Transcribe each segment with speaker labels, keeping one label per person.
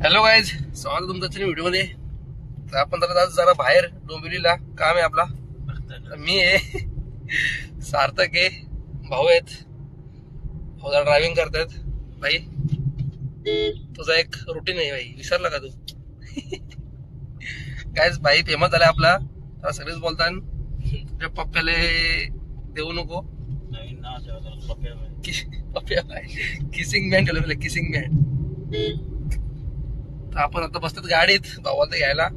Speaker 1: Hello guys, स्वागत तुमचं व्हिडिओमध्ये. तर आपण जरा बाहेर डोंबिवलीला काम आहे आपला. मी आहे, सार्थक आहे, भाऊ आहेत. भाऊ जरा ड्रायव्हिंग करतात. भाई तुझा एक रुटीन आहे भाई, विसरला का तू? गाईज भाई फेमस झालाय आपला, सगळेच बोलतात तुझ्या पप्प्याला देऊ नको. किसिंग मॅन ठेवलं, किसिंग मॅन. तर आपण आता बसतात गाडीत भावाला घ्यायला,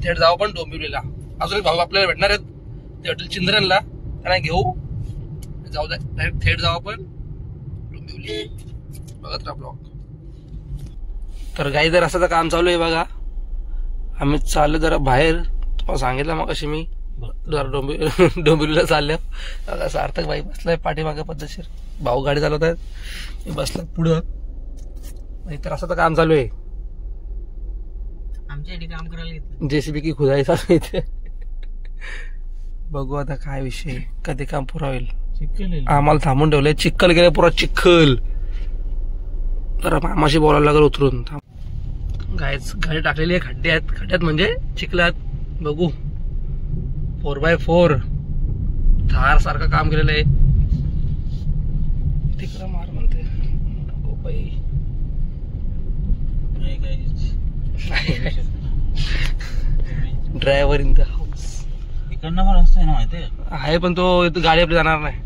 Speaker 1: थेट जाऊ पण डोंबिवलीला. अजून एक भाऊ आपल्याला भेटणार आहेत ते हॉटेल चिंद्रनला, त्यांना घेऊ जाऊ द्या. डायरेक्ट थेट जाऊ आपण डोंबिवली. बघत राहा ब्लॉग. तर गाई जर असं काम चालू आहे बघा. आम्ही चाललो जरा बाहेर, तुम्हाला सांगितलं मग कशी मी जरा डोंबिवलीला चाललो. सार्थक भाई बसलाय पाठीमागे पद्धतशीर, भाऊ गाडी चालवत आहेत, मी बसला पुढं. तर असं तर काम चालू आहे आमच्या काम करायला घेतलं, जेसीबी की खुदाई चालू इथे. बघू आता काय विषय, कधी काम पुरा होईल. आम्हाला थांबून ठेवलंय, चिखल गेले पुरा चिखल. तर मामाशी बोलायला लागलं उतरून. गायच गाडी टाकलेली आहे खड्ड्यात, खड्ड्यात म्हणजे चिखलात. बघू 4x4 थार सारखं काम केलेलं आहे. तिकडं मार म्हणते ड्रायव्हर इन द हाऊस.
Speaker 2: इकडनं पण रस्ता आहे ना, माहिती
Speaker 1: आहे, पण तो गाडी आपली जाणार नाही.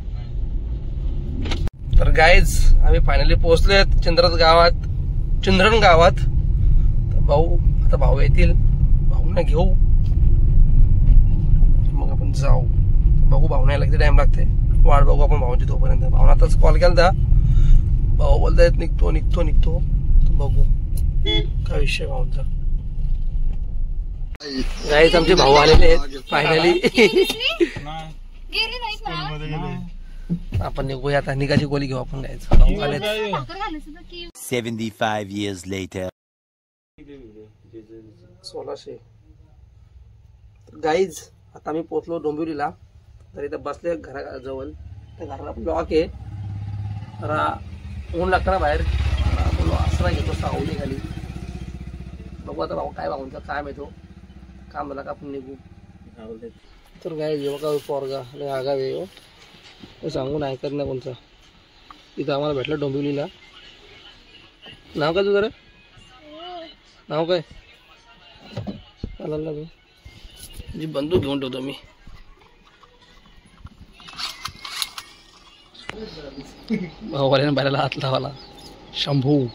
Speaker 1: तर गाईज आम्ही फायनली पोहोचलोय चिंद्रन गावात. तर भाऊ येतील, भाऊंना घेऊ मग आपण जाऊ. बघू भाऊना यायला किती टाइम लागते, वाट बघू आपण भाऊची तोपर्यंत. भाऊना आताच कॉल केला, भाऊ बोलतायत निघतो. बघू काय विषय भाऊंचा. गाईज आमचे भाऊ आलेले आहेत फायनली. आपण निघूया आता, निघाची गोळी घेऊ आपण. गाईज भाऊ आले
Speaker 3: 75 years later.
Speaker 1: 1600. गाईज आता आम्ही पोहोचलो डोंबिवलीला. तर इथं बसले घराजवळ, त्या घराला ब्लॉक आहे. जरा ऊन लागतं ना बाहेर, बोलो आसरा घेतो सावली खाली. बघू आता भाऊ काय भाऊंचा काय माहितो, काम झाला का आपण निघू. तर काय जेव्हा का पोरगा आगावे हो, सांगून ऐकत नाही कोणचा. इथं आम्हाला भेटलं डोंबिवलीला. नाव काय तुझं रे? नाव काय? चालेल ना तू, जी बंदूक घेऊन ठेवतो मी. भाऊवाल्याने बाहेरला हात लावाला. शंभू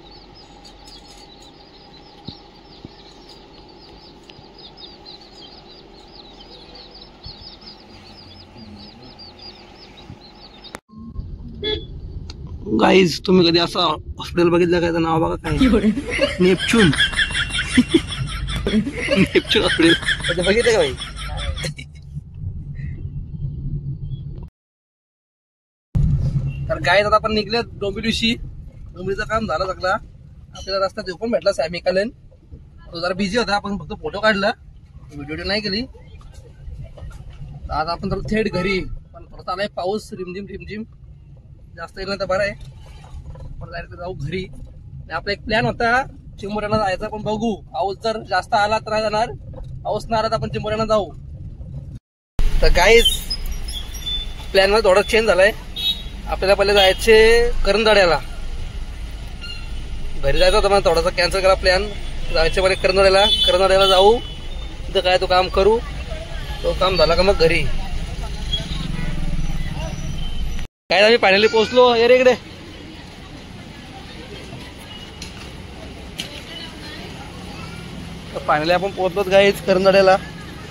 Speaker 1: गाईज तुम्ही कधी असं हॉस्पिटल बघितलं काय? नाव बघा काय, नेपच्यून. नेपच्यून हॉस्पिटल बघितलं का भाई? तर गाईज आता आपण निघले डोंबिवलीशी. डोंबिवलीचं काम झालं सगळं. आपल्याला रस्ता देऊ पण भेटला सॅमिकलन. तो जरा बिझी होता, आपण फक्त फोटो काढला, व्हिडिओ नाही केली. आज आपण तर थेट घरी. पण परत आलाय पाऊस, रिमझिम. जास्त येईल तर बरं आहे, पण डायरेक्ट जाऊ घरी. आपला एक प्लॅन होता चिंबोऱ्यांना जायचा, पण बघू पाऊस जर जास्त आला तर नाही जाणार, पाऊस नाही आला तर आपण चिंबोऱ्यांना जाऊ. तर गाईज प्लॅन मध्ये थोडा चेंज झालाय. आपल्याला पहिले जायचे करंजाड्याला. घरी जायचं होतं, मला थोडासा कॅन्सल करा प्लॅन. जायचे मला करंजाड्याला जाऊ, तिथं काय तो काम करू. तो काम झाला का मग घरी. काय आम्ही फायनली पोहोचलो. ये रे इकडे. फायनली आपण पोहोचलो गाईज करंजाड्याला.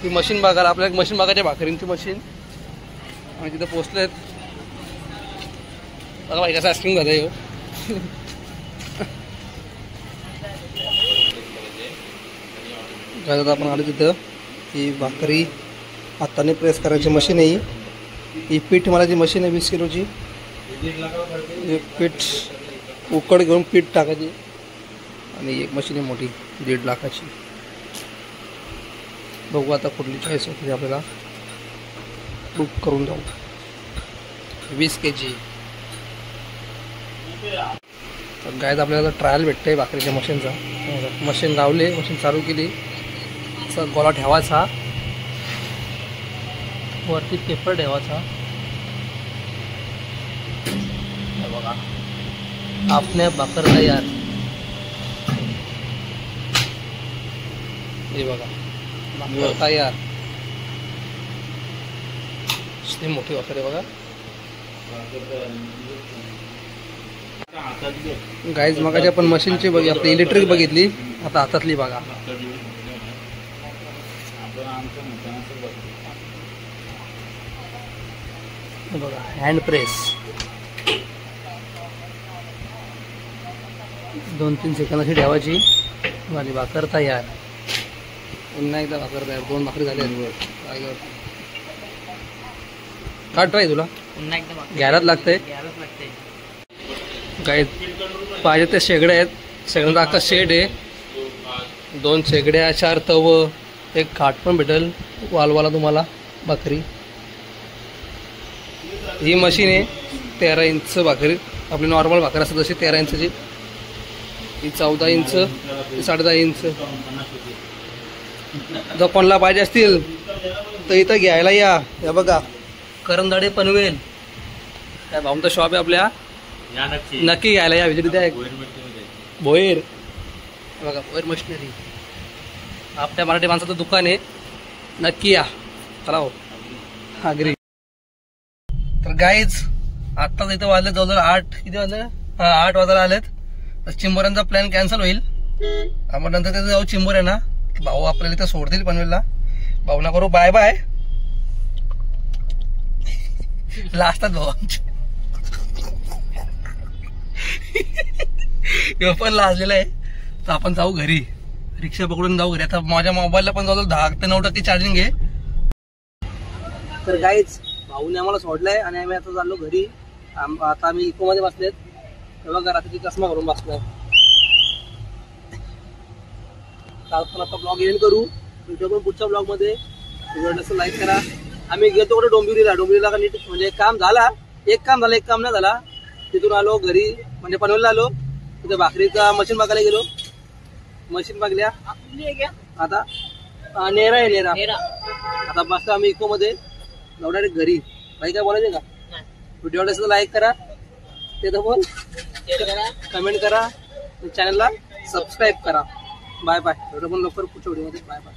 Speaker 1: ती मशीन बघायला, आपल्याला मशीन बघायची, भाकरींची मशीन. आम्ही तिथे पोहोचलोय. बघा भाई कसं आईस्क्रीम झालं हो. काय आपण आलो तिथं. ही भाकरी हाताने प्रेस करायची मशीन आहे. ही पीठ मला जी मशीन आहे 20 किलोची. पीठ उकड घेऊन पीठ टाकायची. आणि एक मशीन आहे मोठी 1.5 लाखाची. बघू आता कुठली चॉईस होती आपल्याला, बुक करून जाऊ. 20 kg. तर गायज आपल्याला ट्रायल भेटतंय भाकरीच्या मशीनचा. मशीन लावले, मशीन चालू केली. असा गोळा ठेवायचा, वरती पेपर ठेवायचा. हे बघा आपल्या भाकर तयार. हे बघा भाकर तयार. मोठी भाकर आहे बघा. गाईज मगाची आपण मशीनची बघी, आपली इलेक्ट्रिक बघितली, आता हातातली बघा. बघा हँड प्रेस. 2-3 सेकंदाची ठेवायची, माझी भाकर तयार. पुन्हा एकदा भाकर तयार. 2 भाकरी झाल्या. काट पाहिजे तुला, घ्यायलाच लागतंय. काय पाहिजे ते शेगड्या आहेत. शेगड्यांचा अख्खा शेड आहे. 2 शेगड्या, 4 तव, एक घाट पण भेटेल वालवाला तुम्हाला भाकरी. ही मशीन आहे 13 इंच भाकरी. आपली नॉर्मल भाकर असते तशी 13 इंचची. ही 14 इंच, 10.5 इंच. जर कोणाला पाहिजे असतील तर इथं घ्यायला या. हे बघा करंदाडे पनवेल त्या भाऊंचा शॉप आहे आपल्या. नक्की घ्यायला या. विजिट द्या. भोयर बघा, भोयर मशिनरी आपल्या मराठी माणसाचं दुकान आहे. नक्की या. चला हो आग्री. तर गाईज आत्ताच इथं वाजले जवळजवळ 8. किती वाजले? 8 वाजायला आलेत. तर चिंबोऱ्यांचा प्लॅन कॅन्सल होईल. आपण नंतर तिथे जाऊ चिंबोऱ्यांना. भाऊ आपल्याला इथं सोडतील पनवेलला. भाऊना करू बाय बाय. लाजतात भाऊ आमचे. पण लाजलेला आहे. तर आपण जाऊ घरी. रिक्षा पकडून जाऊ घरी. आता माझ्या मोबाईलला पण जवळजवळ 10 ते 9% चार्जिंग आहे. तर गाईज भाऊने आम्हाला सोडलंय आणि आम्ही आता चाललो घरी. आता आम्ही इको मध्ये बसलेत. तेव्हा रात्रीची चष्मा करून बसलोय. आपण आता ब्लॉग एंड करू. व्हिडिओ पण पुढच्या ब्लॉग मध्ये. व्हिडिओ लाईक करा. आम्ही गेलो कुठे डोंबिवलीला नीट म्हणजे काम झाला. एक काम झालं, एक काम नाही झाला. तिथून आलो घरी म्हणजे पनवेलला आलो. तिथे भाकरीचा मशीन बघायला गेलो. मशीन बघल्या. आता नेरा आहे नेरा. आता बसतो आम्ही इको मध्ये. डायरेक्ट घरी. काही काय बोलायचं का? व्हिडिओ आवडला लाईक करा. ते तर बोल, कमेंट करा. चॅनलला सबस्क्राईब करा. Bye bye. व्हिडिओ पण लवकर पुढच्या व्हिडिओमध्ये. Bye bye.